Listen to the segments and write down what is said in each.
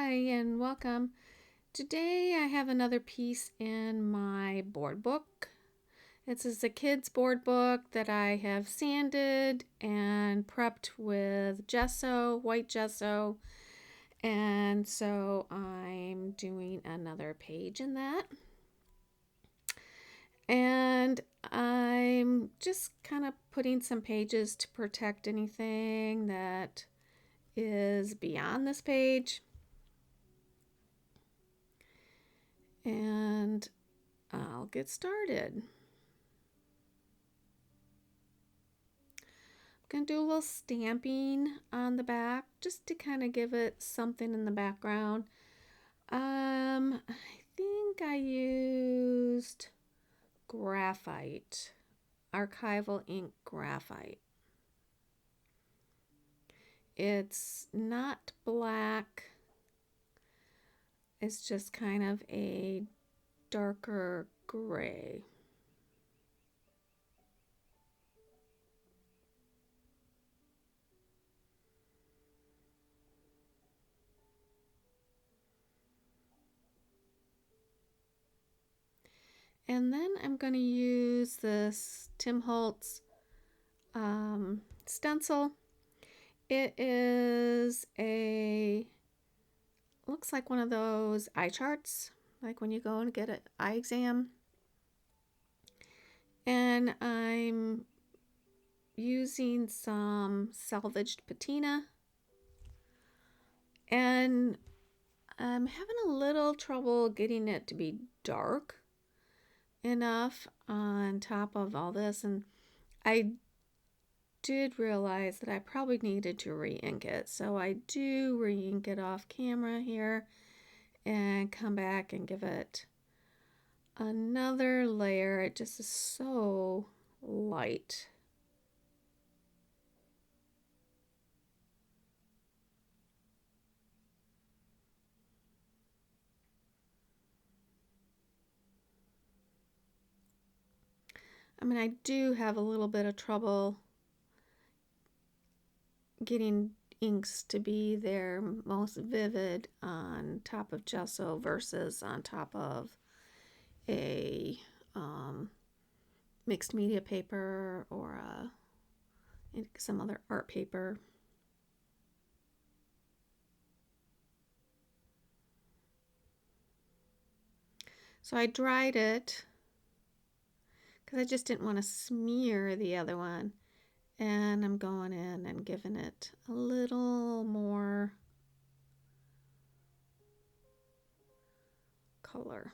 Hi and welcome. Today I have another piece in my board book. This is a kid's board book that I have sanded and prepped with gesso, white gesso, and so I'm doing another page in that. And I'm just kind of putting some pages to protect anything that is beyond this page. And I'll get started. I'm going to do a little stamping on the back just to kind of give it something in the background. I think I used graphite, Archival Ink graphite. It's not black. It's just kind of a darker gray. And then I'm going to use this Tim Holtz stencil. It is looks like one of those eye charts, like when you go and get an eye exam. And I'm using some salvaged patina. And I'm having a little trouble getting it to be dark enough on top of all this. And I did realize that I probably needed to re-ink it. So I do re-ink it off camera here and come back and give it another layer. It just is so light. I mean, I do have a little bit of trouble getting inks to be their most vivid on top of gesso versus on top of a mixed media paper or some other art paper. So I dried it because I just didn't want to smear the other one. And I'm going in and giving it a little more color.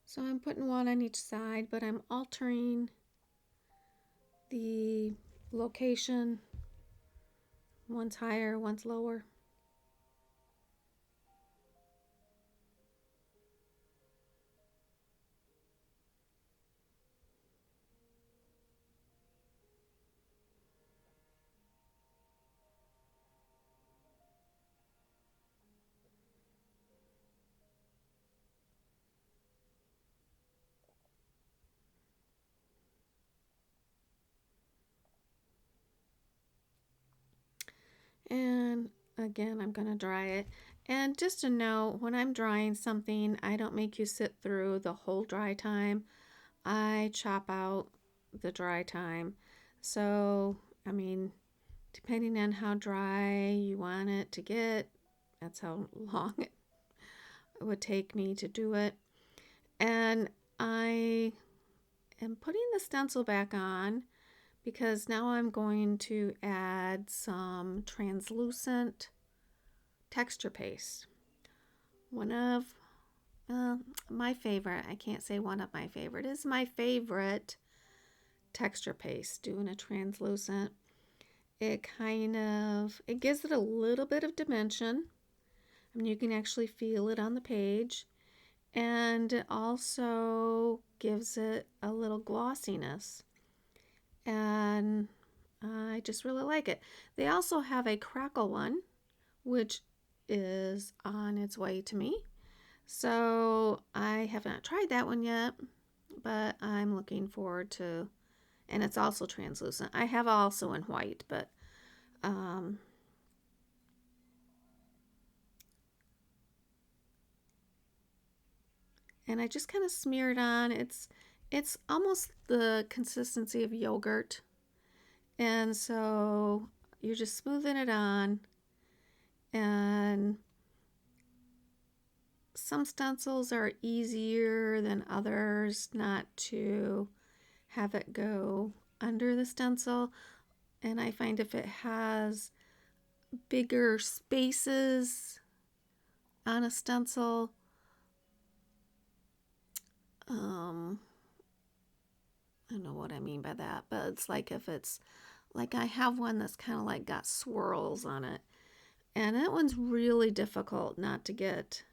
So I'm putting one on each side, but I'm altering the location. One's higher, one's lower. And again, I'm going to dry it. And just to know, when I'm drying something, I don't make you sit through the whole dry time. I chop out the dry time. So, I mean, depending on how dry you want it to get, that's how long it would take me to do it. And I am putting the stencil back on because now I'm going to add some translucent texture paste. One of my favorite, I can't say one of my favorite, is my favorite texture paste, doing a translucent. It gives it a little bit of dimension. I mean, you can actually feel it on the page. And it also gives it a little glossiness. And I just really like it. They also have a crackle one, which is on its way to me. So I have not tried that one yet, but I'm looking forward to, and it's also translucent. I have also in white, but and I just kind of smear it on. It's almost the consistency of yogurt, and so you're just smoothing it on. And some stencils are easier than others not to have it go under the stencil, and I find if it has bigger spaces on a stencil, I don't know what I mean by that, but it's like if it's like I have one that's kind of like got swirls on it, and that one's really difficult not to get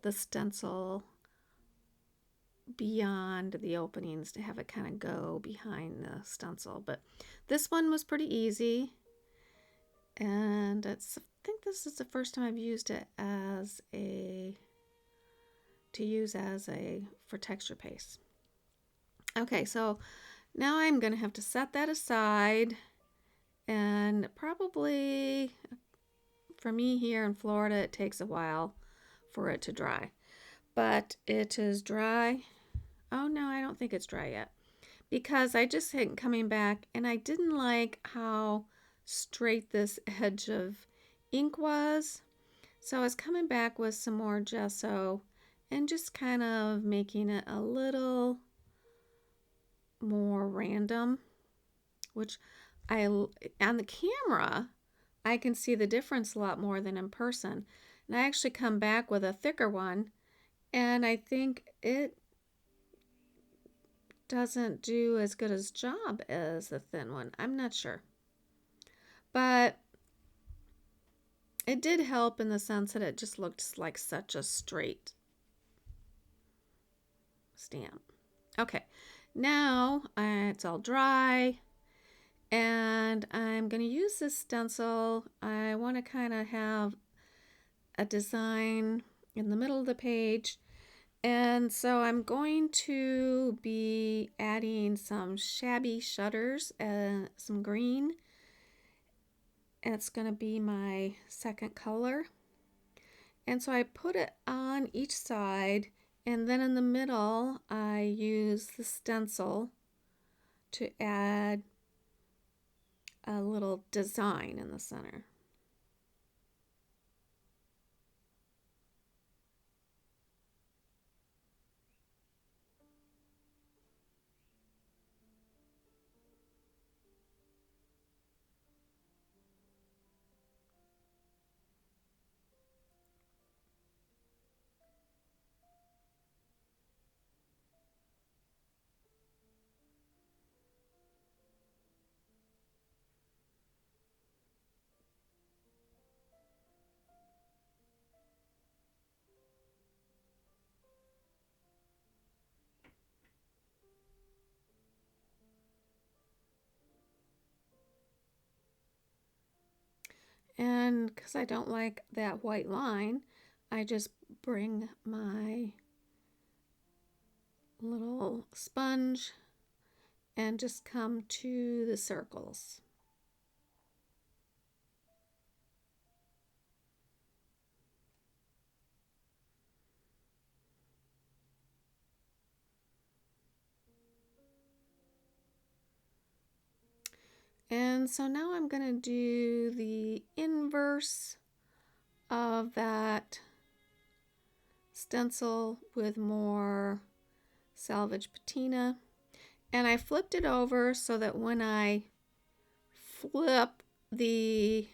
the stencil beyond the openings to have it kind of go behind the stencil. But this one was pretty easy, and I think this is the first time I've used it as for texture paste. Okay, so now I'm going to have to set that aside, and probably for me here in Florida it takes a while for it to dry, but it is dry. Oh no, I don't think it's dry yet, because I just had coming back and I didn't like how straight this edge of ink was, so I was coming back with some more gesso and just kind of making it a little more random, which on the camera I can see the difference a lot more than in person. And I actually come back with a thicker one, and I think it doesn't do as good a job as the thin one. I'm not sure, but it did help in the sense that it just looked like such a straight stamp. Okay, now it's all dry, and I'm going to use this stencil. I want to kind of have a design in the middle of the page, and so I'm going to be adding some shabby shutters and some green, and it's going to be my second color. And so I put it on each side, and then in the middle I use the stencil to add a little design in the center. And because I don't like that white line, I just bring my little sponge and just come to the circles. And so now I'm going to do the inverse of that stencil with more salvaged patina. And I flipped it over so that when I flip the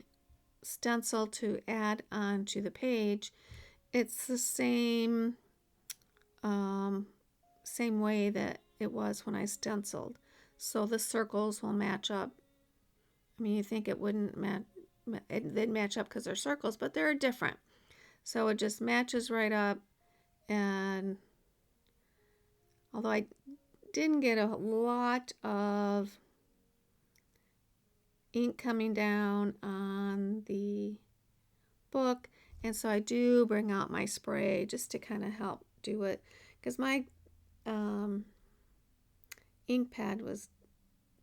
stencil to add onto the page, it's the same way that it was when I stenciled. So the circles will match up. I mean, you think it wouldn't they'd match up because they're circles, but they're different. So it just matches right up. And although I didn't get a lot of ink coming down on the book, and so I do bring out my spray just to kind of help do it, because my ink pad was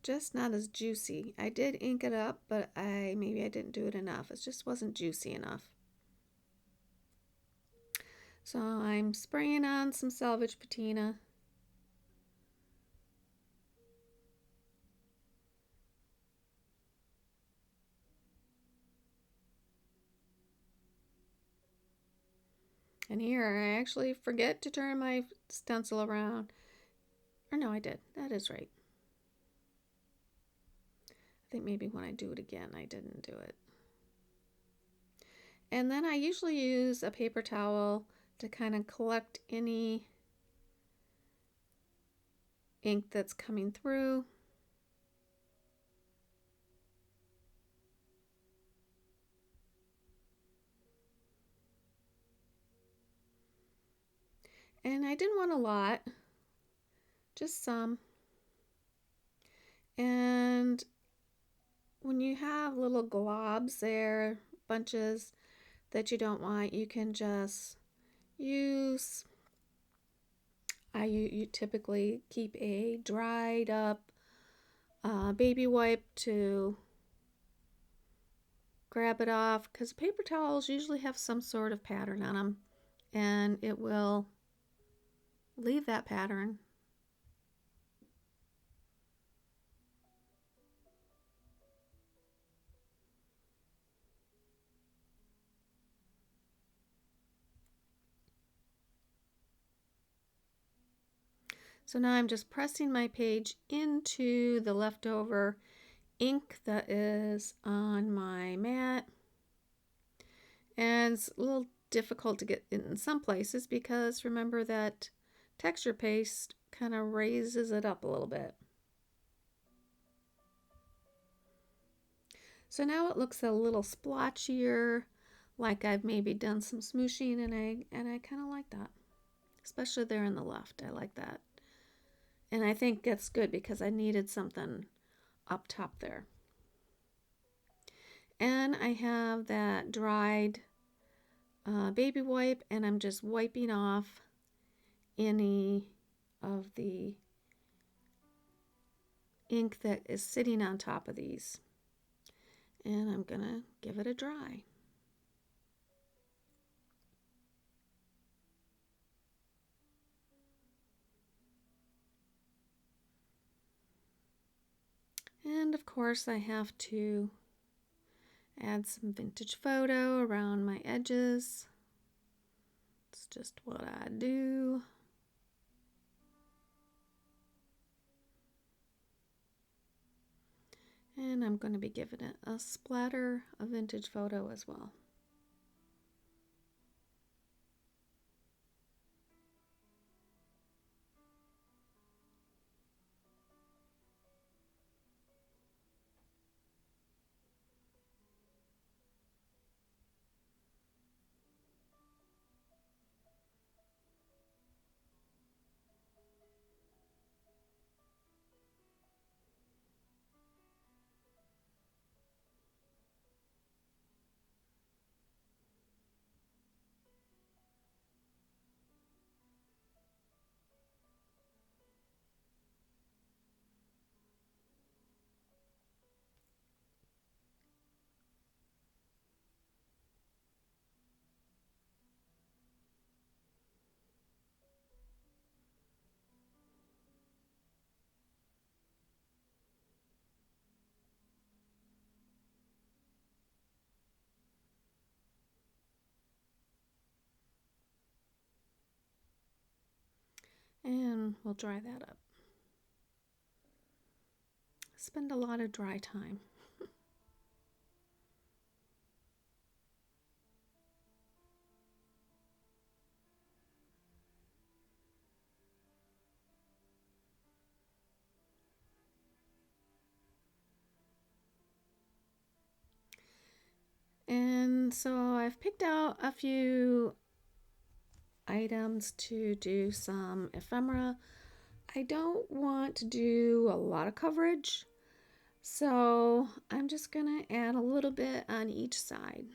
just not as juicy. I did ink it up, but maybe I didn't do it enough. It just wasn't juicy enough. So I'm spraying on some salvaged patina. And here I actually forget to turn my stencil around. Or no, I did. That is right. I think maybe when I do it again, I didn't do it. And then I usually use a paper towel to kind of collect any ink that's coming through. And I didn't want a lot, just some. And when you have little globs there, bunches that you don't want, you can just use, you typically keep a dried up baby wipe to grab it off, because paper towels usually have some sort of pattern on them, and it will leave that pattern. So now I'm just pressing my page into the leftover ink that is on my mat. And it's a little difficult to get in some places because remember that texture paste kind of raises it up a little bit. So now it looks a little splotchier, like I've maybe done some smooshing, and I kind of like that. Especially there in the left, I like that. And I think that's good because I needed something up top there. And I have that dried baby wipe, and I'm just wiping off any of the ink that is sitting on top of these. And I'm going to give it a dry. And of course I have to add some vintage photo around my edges. It's just what I do. And I'm going to be giving it a splatter of vintage photo as well. And we'll dry that up. Spend a lot of dry time. And so I've picked out a few items to do some ephemera. I don't want to do a lot of coverage. So I'm just going to add a little bit on each side.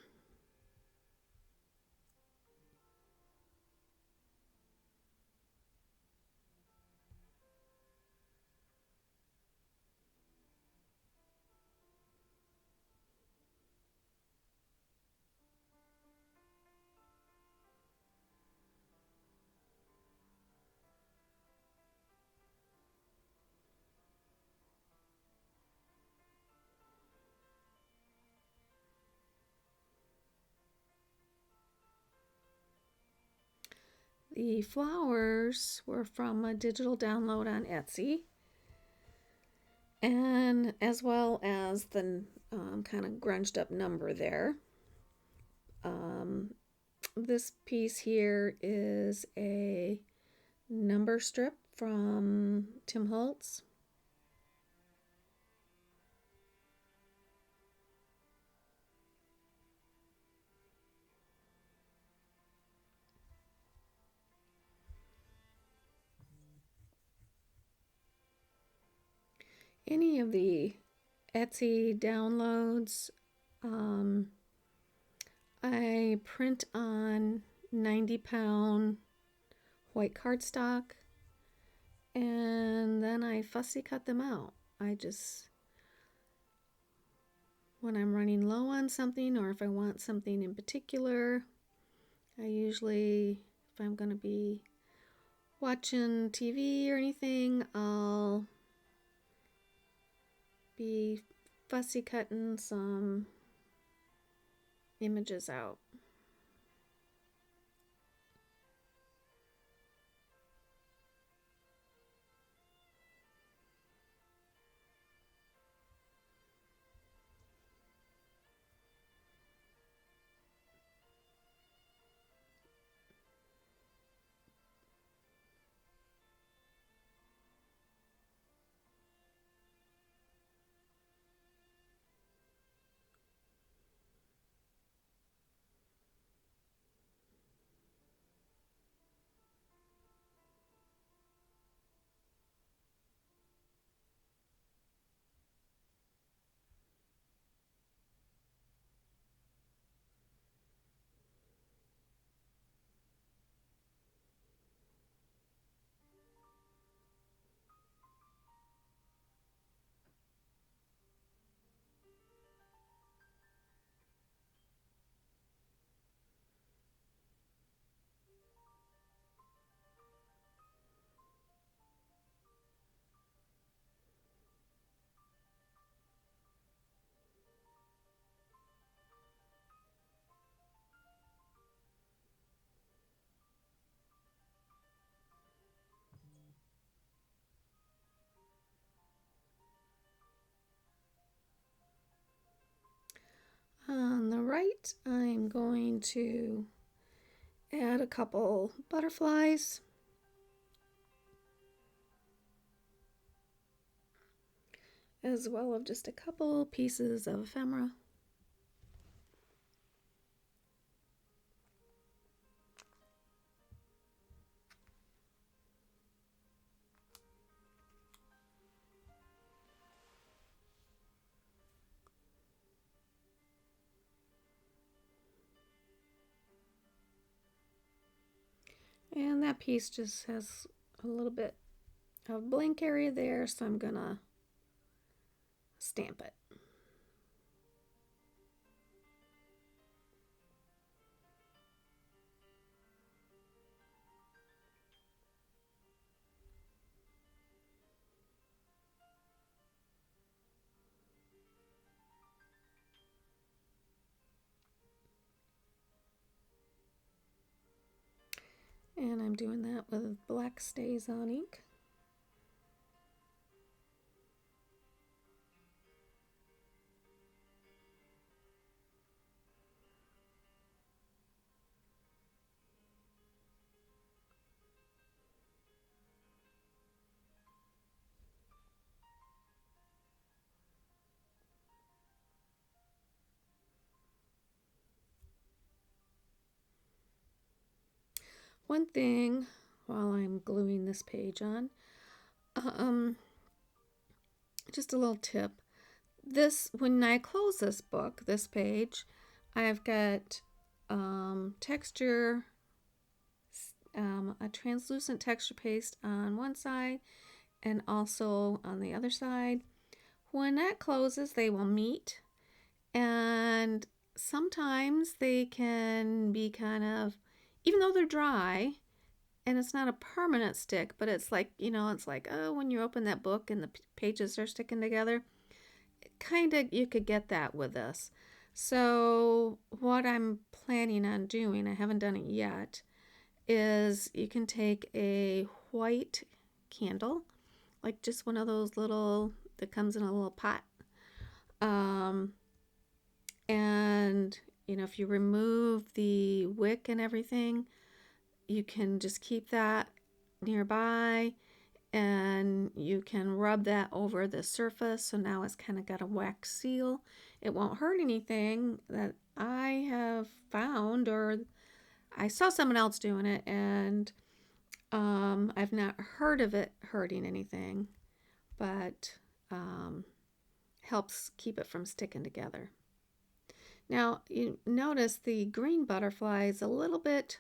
The flowers were from a digital download on Etsy, and as well as the kind of grunged up number there. This piece here is a number strip from Tim Holtz. Any of the Etsy downloads, I print on 90-pound white cardstock, and then I fussy cut them out. When I'm running low on something, or if I want something in particular, I usually, if I'm going to be watching TV or anything, I'll be fussy cutting some images out. On the right, I'm going to add a couple butterflies, as well as just a couple pieces of ephemera. And that piece just has a little bit of blank area there, so I'm gonna stamp it. And I'm doing that with black StazOn ink. One thing while I'm gluing this page on, just a little tip. this, when I close this book, this page, I've got texture, a translucent texture paste on one side and also on the other side. When that closes, they will meet, and sometimes they can be kind of, even though they're dry, and it's not a permanent stick, but it's like, it's like, oh, when you open that book and the pages are sticking together, kind of, you could get that with this. So what I'm planning on doing, I haven't done it yet, is you can take a white candle, like just one of those little, that comes in a little pot. And, if you remove the wick and everything, you can just keep that nearby, and you can rub that over the surface. So now it's kind of got a wax seal. It won't hurt anything that I have found, or I saw someone else doing it, and I've not heard of it hurting anything, but helps keep it from sticking together. Now, you notice the green butterfly is a little bit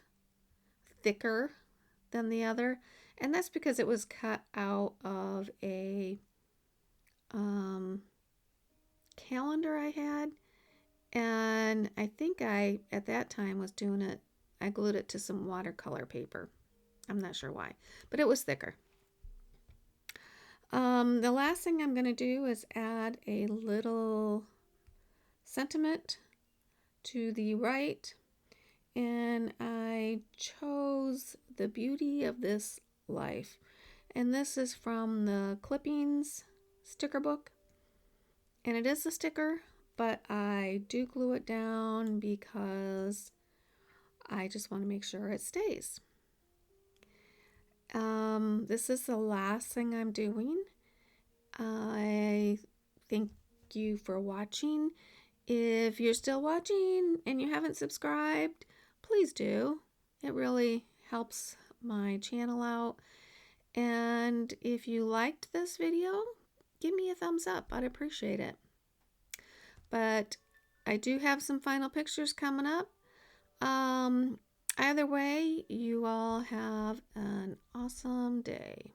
thicker than the other, and that's because it was cut out of a calendar I had, and I think I, at that time, was doing it, I glued it to some watercolor paper. I'm not sure why, but it was thicker. The last thing I'm going to do is add a little sentiment to the right, and I chose The Beauty of This Life, and this is from the Clippings sticker book, and it is a sticker, but I do glue it down because I just want to make sure it stays. This is the last thing I'm doing. I thank you for watching. If you're still watching and you haven't subscribed, please do. It really helps my channel out. And if you liked this video, give me a thumbs up. I'd appreciate it. But I do have some final pictures coming up. Either way, you all have an awesome day.